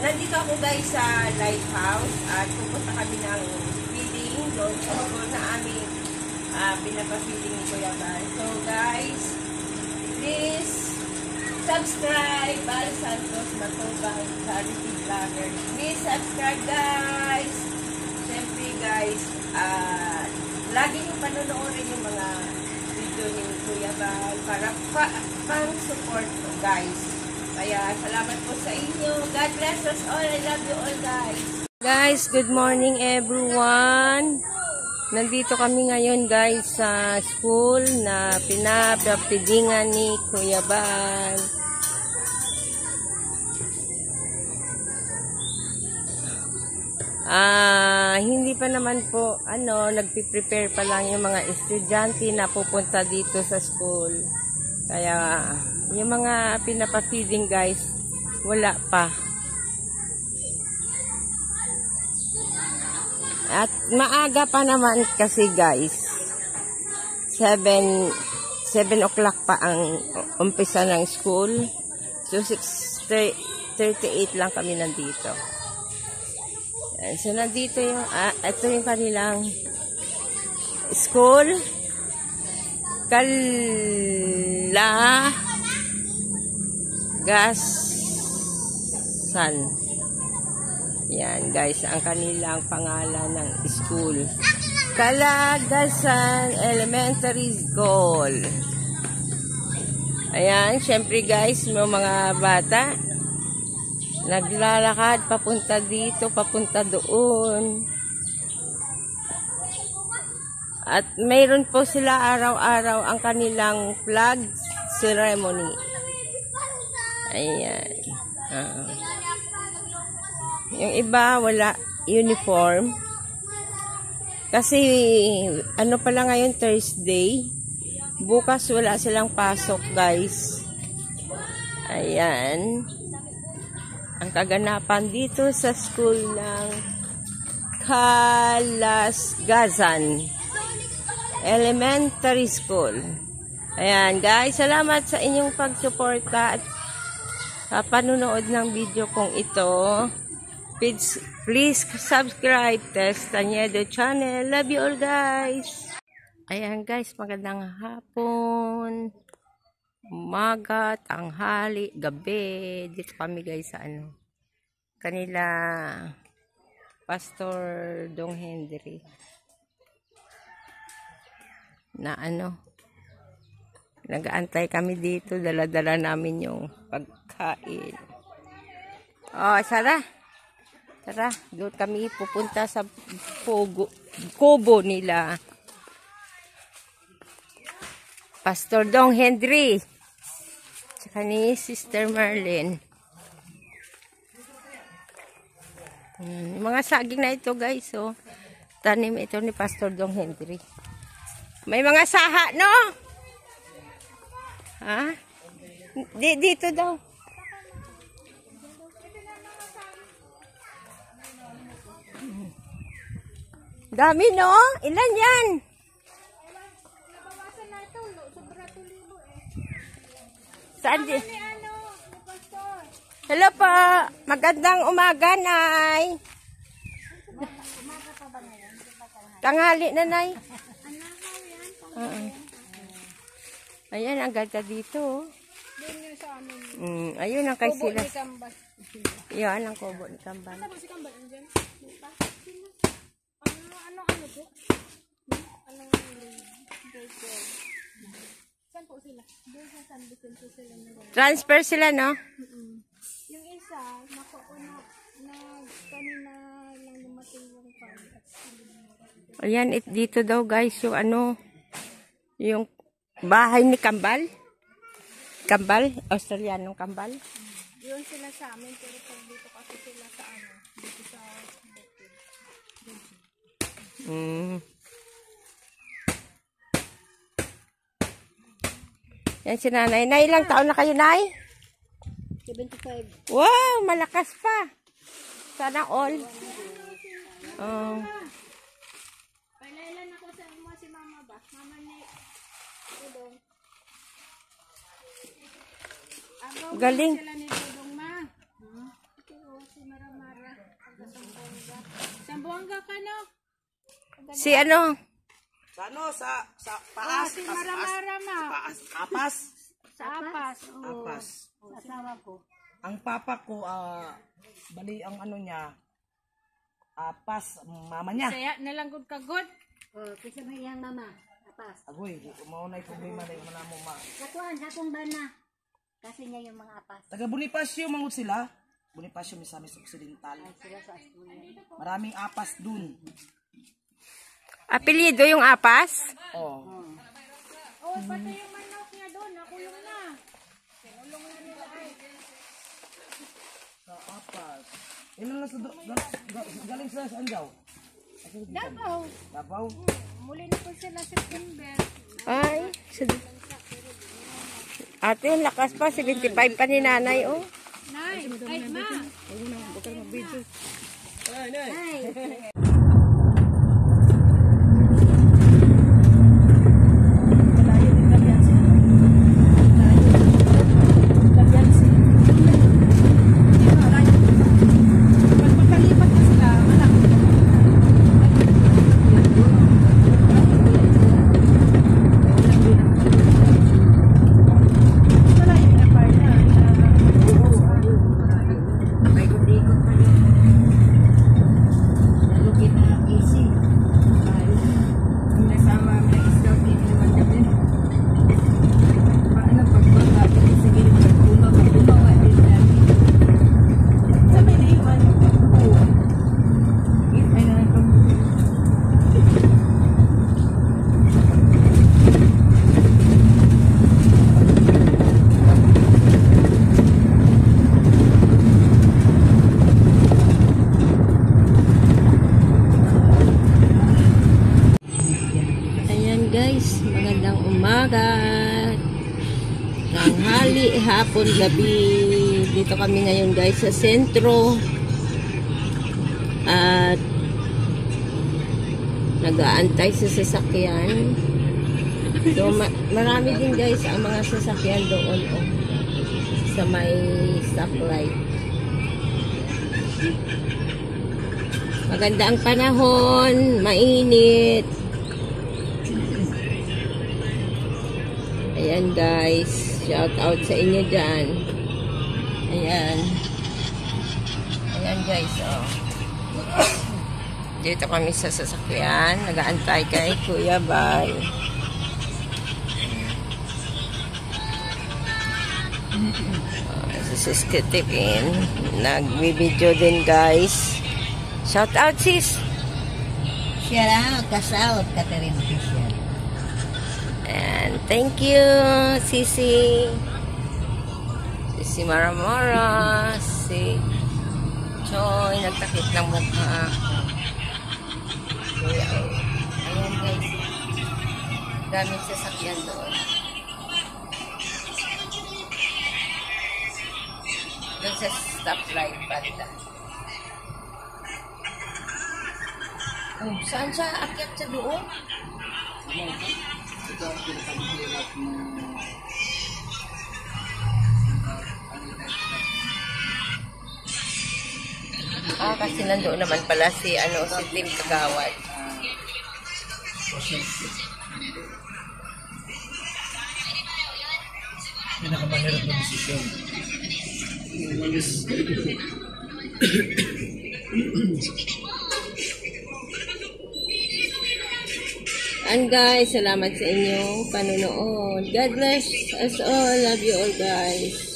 Nandito ako guys sa lighthouse at pupunta kami ng feeding doon sa school na aming pinapafeeding ni Kuya Bal. So guys, please subscribe Bal Santos Matubang Charity Vlogger. Please subscribe guys. Siyempre guys, lagi yung panonoodin yung mga video ni Kuya Bal para pang-support ko guys. Kaya salamat po sa inyo. God bless us all. I love you all guys. Guys, good morning everyone. Nandito kami ngayon guys sa school na pinapapidingan ni Kuya Bal. Hindi pa naman po, nagpiprepare pa lang yung mga estudyante na pupunta dito sa school. Kaya, yung mga pinapafeeding guys, wala pa. At maaga pa naman kasi guys. 7 o'clock pa ang umpisa ng school. So, 6:38 lang kami nandito. So, nandito yung, ito yung kanilang school. Kalagasan. Yan guys, ang kanilang pangalan ng school. Kalagasan Elementary School. Ayan, syempre guys, may mga bata naglalakad papunta dito, papunta doon. At mayroon po sila araw-araw ang kanilang flag ceremony. Ayan. Yung iba wala uniform. Kasi ano pala ngayon, Thursday. Bukas wala silang pasok, guys. Ayan. Ang kaganapan dito sa school ng Kalagasan Elementary School. Ayan guys, salamat sa inyong pagsuporta at panunood ng video kong ito. Please subscribe Testanyedo channel. Love you all guys. Ayan guys, magandang hapon, umaga, tanghali, gabi. Dito kami guys sa kanila Pastor Dong Henry na nag-aantay kami dito, dala-dala namin yung pagkain. Tara, doon kami pupunta sa kubo nila Pastor Dong Henry tsaka ni Sister Marlene. Yung mga saging na ito guys, tanim ito ni Pastor Dong Henry. May mga saha, no? Ha? Dito daw. Dami, no? Ilan yan? Saan di? Hello po. Magandang umaga, Nay. Tanghali na, Nay. Ayan, ang ganda dito. Ayun ang kay sila. Yan ang kubo ni Kambal. Ano si Kambal? Ano po? Saan po sila? Doon sa San Vicente sila. Transfer sila, no? Yung isa, kanina lang dumating yung Kambal. Ayan, dito daw guys, yung yung bahay ni Kambal. Kambal? Australianong Kambal? Yun sila sa amin, pero pag dito kasi sila sa dito sa Yan si Nanay. Nay, ilang taon na kayo, Nay? 75. Wow, malakas pa. Sana all. Pailan ako sa si Mama ba? Mama ni Tudong. Galing. Sila ni Tudong, ma. Zamboanga ka no? Si ano? Sa ano? Sa paas. Si Mara-Mara. Apas. Sa Apas. Apas. Asawa ko. Ang papa ko, bali ang ano niya, Apas, mama niya. Saya na lang gud kagod. Kasi may iyang mama. Apas. Agoy, maunay problema na yung mga mo ma. Sakuan, sakong bana. Kasi niya yung mga apas. Taga Bonifacio, mangut sila. Bonifacio, Misamis Occidental. Sila sa Asturia. Maraming apas dun. Apelyido yung Apas? Oh. Oh, pati yung manok niya doon. Nakulong na. Kinulong na nila ay. Sa apas. Ilan na sa galing sa saan daw? Davao. Davao? Muli na po sila September. Ay, ate, lakas pa. 75 pa ni nanay, oh. Nay, ay ma. Guys, magandang umaga, tanghali, hapon, gabi. Dito kami ngayon guys sa sentro at nag-aantay sa sasakyan. So marami din guys ang mga sasakyan doon sa may stoplight. Maganda ang panahon, mainit. Ayan guys, shout out sa inyo dyan. Ayan. Ayan guys, oh. Dito kami sa sasakyan. Nag-aantay kay Kuya Bay. Si Sis Kitipin. Nag-video din guys. Shout out sis. Siya lang, kasaot, Catherine Fisher. And thank you, Sisi. Si Mara-Mara, si Choy, nagtakip ng mukha. Ayan guys, daming sasakyan doon. Doon sa stoplight banda. Oh, saan siya akyat sa doon? Kasi nandoon naman pala si Tim Kagawad. Pinakamahirap na desisyon. And guys, salamat sa inyong panunood. God bless us all. Love you all guys.